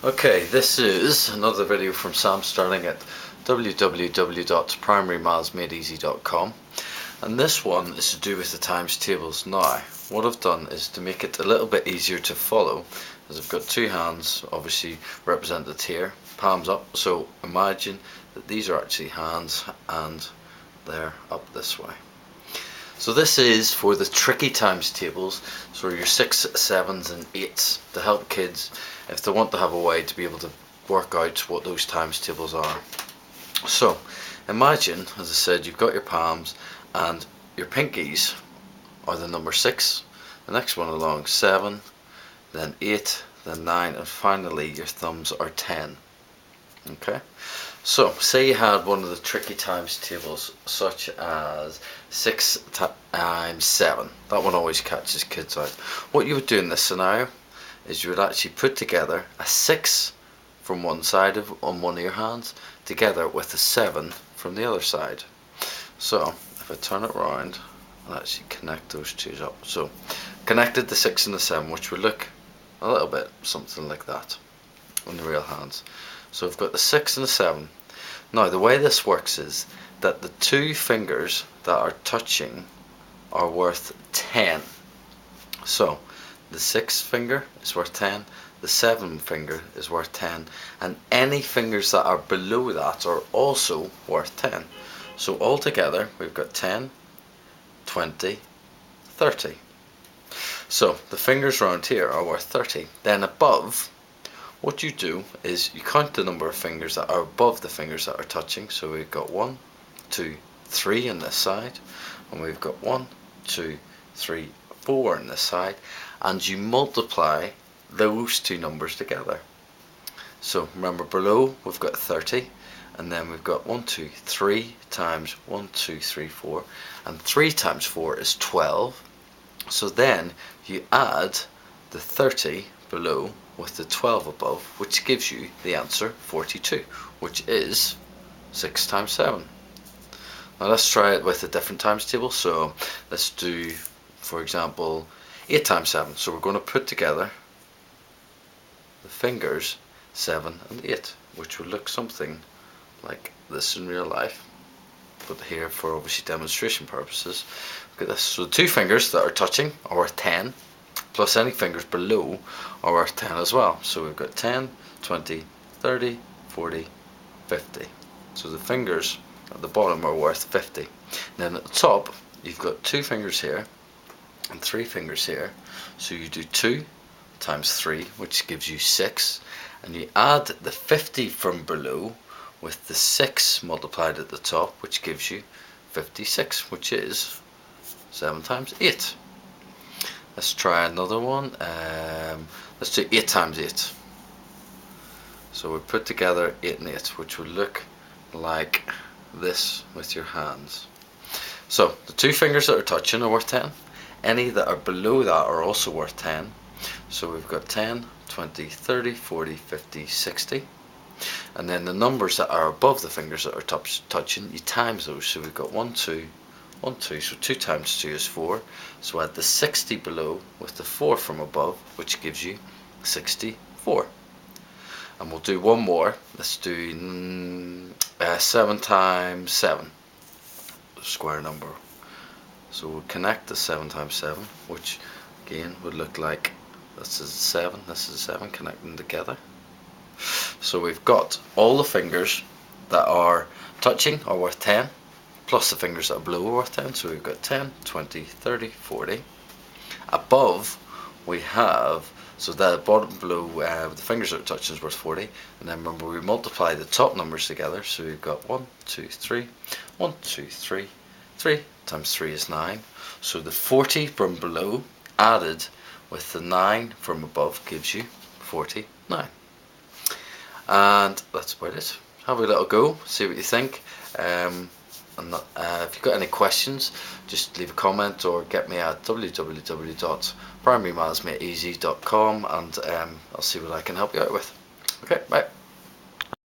Okay, this is another video from Sam Stirling at www.primarymathsmadeeasy.com, and this one is to do with the times tables. Now, what I've done is to make it a little bit easier to follow, as I've got two hands obviously represented here, palms up, so imagine that these are actually hands and they're up this way. So this is for the tricky times tables, so your 6s, 7s and 8s, to help kids if they want to have a way to be able to work out what those times tables are. So imagine, as I said, you've got your palms and your pinkies are the number 6, the next one along 7, then 8, then 9, and finally your thumbs are 10. Okay, so say you had one of the tricky times tables such as 6 times 7. That one always catches kids out. What you would do in this scenario is you would actually put together a 6 from one side on one of your hands together with a 7 from the other side. So if I turn it around and actually connect those two up, so connected the 6 and the 7, which would look a little bit something like that on the real hands. So I've got the 6 and the 7. Now the way this works is that the two fingers that are touching are worth 10. So the 6 finger is worth 10, the 7 finger is worth 10, and any fingers that are below that are also worth 10. So altogether we've got 10, 20, 30. So the fingers around here are worth 30. Then above, what you do is you count the number of fingers that are above the fingers that are touching. So we've got 1, 2, 3 on this side, and we've got 1, 2, 3, 4 on this side, and you multiply those two numbers together. So remember, below we've got 30, and then we've got 1, 2, 3 times 1, 2, 3, 4, and 3 times 4 is 12. So then you add the 30 below with the 12 above, which gives you the answer 42, which is 6 times 7. Now let's try it with a different times table. So let's do, for example, 8 times 7. So we're going to put together the fingers 7 and 8, which will look something like this in real life, but here for obviously demonstration purposes. Look at this. So the two fingers that are touching are worth 10, plus any fingers below are worth 10 as well. So we've got 10, 20, 30, 40, 50. So the fingers at the bottom are worth 50. And then at the top you've got 2 fingers here and 3 fingers here. So you do 2 times 3, which gives you 6, and you add the 50 from below with the 6 multiplied at the top, which gives you 56, which is 7 times 8. Let's try another one. Let's do 8 times 8. So we put together 8 and 8, which would look like this with your hands. So the 2 fingers that are touching are worth 10. Any that are below that are also worth 10. So we've got 10, 20, 30, 40, 50, 60. And then the numbers that are above the fingers that are touching, you times those. So we've got 1, 2, 1, 2, so 2 times 2 is 4. So add the 60 below with the 4 from above, which gives you 64. And we'll do one more. Let's do 7 times 7, square number. So we'll connect the 7 times 7, which again would look like this is 7, this is 7, connecting together. So we've got all the fingers that are touching are worth 10, plus the fingers that are below are worth 10. So we've got 10, 20, 30, 40. Above we have, so the bottom below the fingers that are touching is worth 40, and then remember we multiply the top numbers together. So we've got 1, 2, 3, 1, 2, 3, 3 times 3 is 9. So the 40 from below added with the 9 from above gives you 49. And that's about it. Have a little go, see what you think. If you've got any questions, just leave a comment or get me at www.primarymathsmadeeasy.com, and I'll see what I can help you out with. Okay, bye.